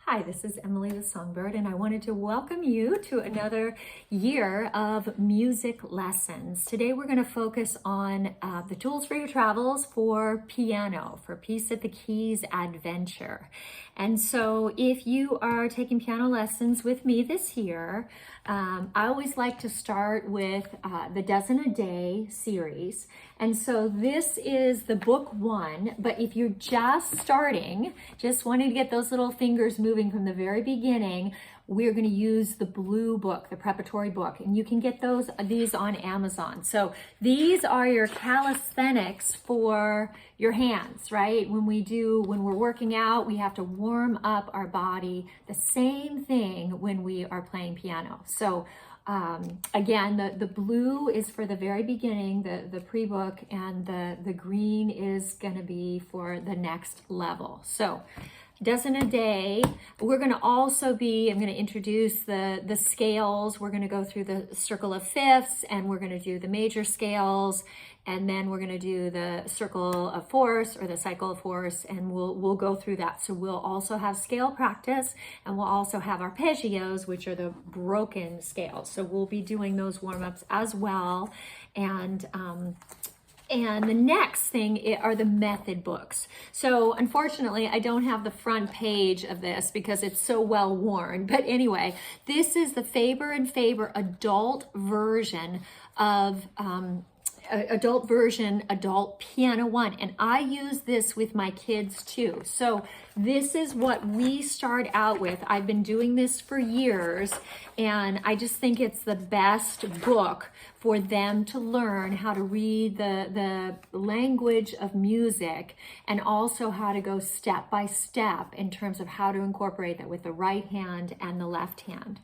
Hi, this is Emily the Songbird, and I wanted to welcome you to another year of music lessons. Today we're going to focus on the tools for your travels for piano, for Peace at the Keys Adventure. And so if you are taking piano lessons with me this year, I always like to start with the Dozen a Day series. And so this is the book one, but if you're just starting, just wanting to get those little fingers moving from the very beginning, we're going to use the blue book, the preparatory book, and you can get these on Amazon. So these are your calisthenics for your hands, right? When we're working out, we have to warm up our body. The same thing when we are playing piano. So again, the blue is for the very beginning, the pre-book, and the green is going to be for the next level. So Dozen a Day. We're going to also I'm going to introduce the scales. We're going to go through the circle of fifths, and we're going to do the major scales, and then we're going to do the circle of fourths or the cycle of fourths, and we'll go through that. So we'll also have scale practice, and we'll also have arpeggios, which are the broken scales. So we'll be doing those warm-ups as well. And the next thing are the method books. So unfortunately, I don't have the front page of this because it's so well worn. But anyway, this is the Faber and Faber adult version of adult piano one, and I use this with my kids too. So this is what we start out with. I've been doing this for years, and I just think it's the best book for them to learn how to read the language of music, and also how to go step by step in terms of how to incorporate that with the right hand and the left hand.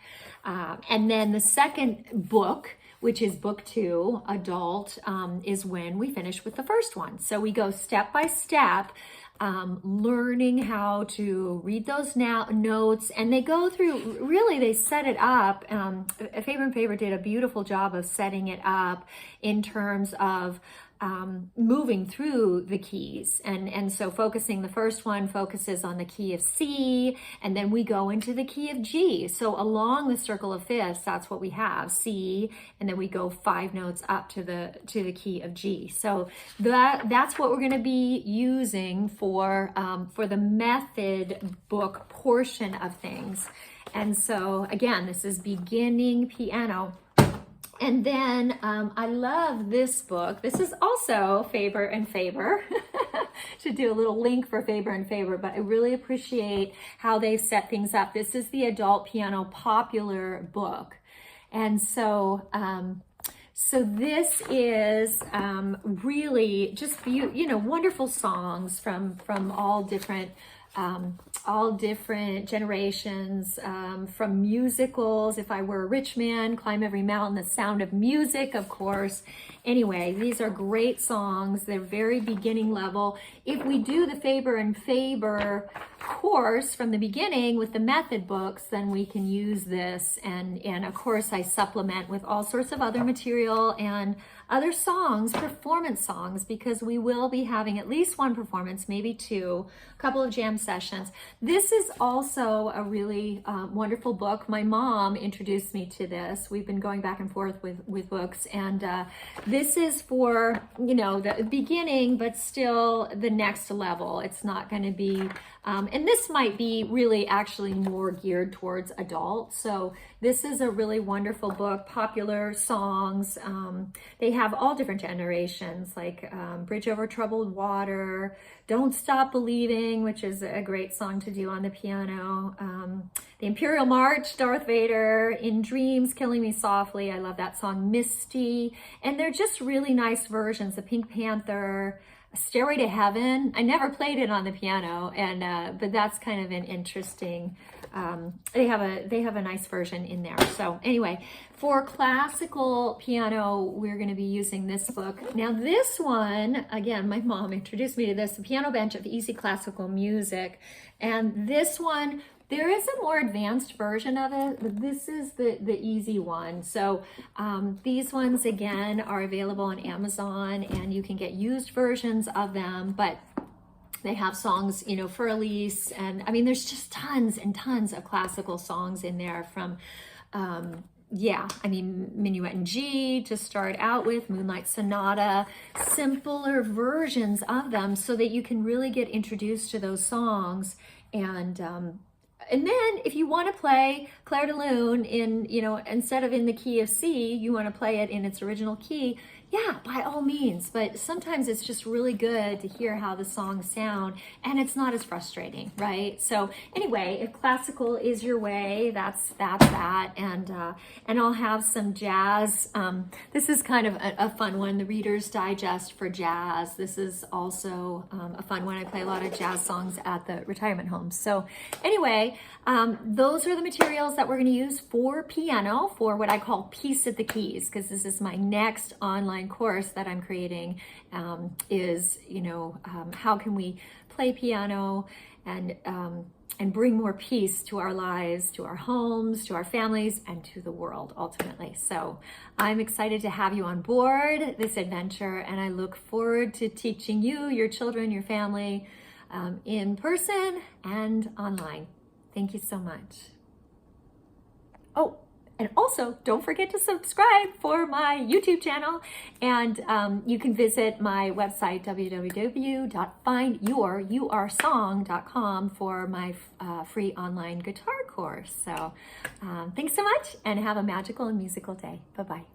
And then the second book, which is book 2, adult, is when we finish with the first one. So we go step by step, learning how to read those notes, and they go through, really they set it up. Faber and Faber did a beautiful job of setting it up in terms of moving through the keys, and so the first one focuses on the key of C, and then we go into the key of G. So along the circle of fifths, that's what we have, C, and then we go 5 notes up to the key of G. So that's what we're going to be using for the method book portion of things. And so again, this is beginning piano. And then I love this book. This is also Faber and Faber. Should do a little link for Faber and Faber, but I really appreciate how they set things up. This is the adult piano popular book. And so this is really just wonderful songs from all different generations, from musicals, If I Were a Rich Man, Climb Every Mountain, The Sound of Music, of course. Anyway, these are great songs. They're very beginning level. If we do the Faber and Faber course from the beginning with the method books, then we can use this, and of course I supplement with all sorts of other material and other songs, performance songs, because we will be having at least one performance, maybe 2, a couple of jam sessions. This is also a really wonderful book. My mom introduced me to this. We've been going back and forth with books, and this is for the beginning, but still the next level. It's not going to be and this might be really actually more geared towards adults. So this is a really wonderful book, popular songs. They have all different generations, like Bridge Over Troubled Water, Don't Stop Believing, which is a great song to do on the piano. The Imperial March, Darth Vader, In Dreams, Killing Me Softly. I love that song, Misty. And they're just really nice versions. The Pink Panther, Stairway to Heaven. I never played it on the piano, but that's kind of an interesting. They have a nice version in there. So anyway, for classical piano, we're going to be using this book. Now this one, again, my mom introduced me to this, The Piano Bench of Easy Classical Music, and this one, there is a more advanced version of it, but this is the easy one. So these ones, again, are available on Amazon, and you can get used versions of them. But They have songs, you know, for Elise, and I mean, there's just tons and tons of classical songs in there from, yeah, I mean, Minuet in G to start out with, Moonlight Sonata, simpler versions of them so that you can really get introduced to those songs. And then if you want to play Clair de Lune in, you know, instead of in the key of C, you want to play it in its original key, yeah, by all means. But sometimes it's just really good to hear how the songs sound, and it's not as frustrating, right? So anyway, if classical is your way, that's that. And I'll have some jazz. This is kind of a fun one, the Reader's Digest for jazz. This is also a fun one. I play a lot of jazz songs at the retirement homes. So anyway, those are the materials that we're going to use for piano, for what I call Peace at the Keys, because this is my next online course that I'm creating, is, you know, how can we play piano and bring more peace to our lives, to our homes, to our families, and to the world ultimately. So I'm excited to have you on board this adventure, and I look forward to teaching you, your children, your family, in person and online. Thank you so much. Oh, and also don't forget to subscribe for my YouTube channel, and you can visit my website, www.findyoursong.com, for my free online guitar course. So thanks so much, and have a magical and musical day. Bye-bye.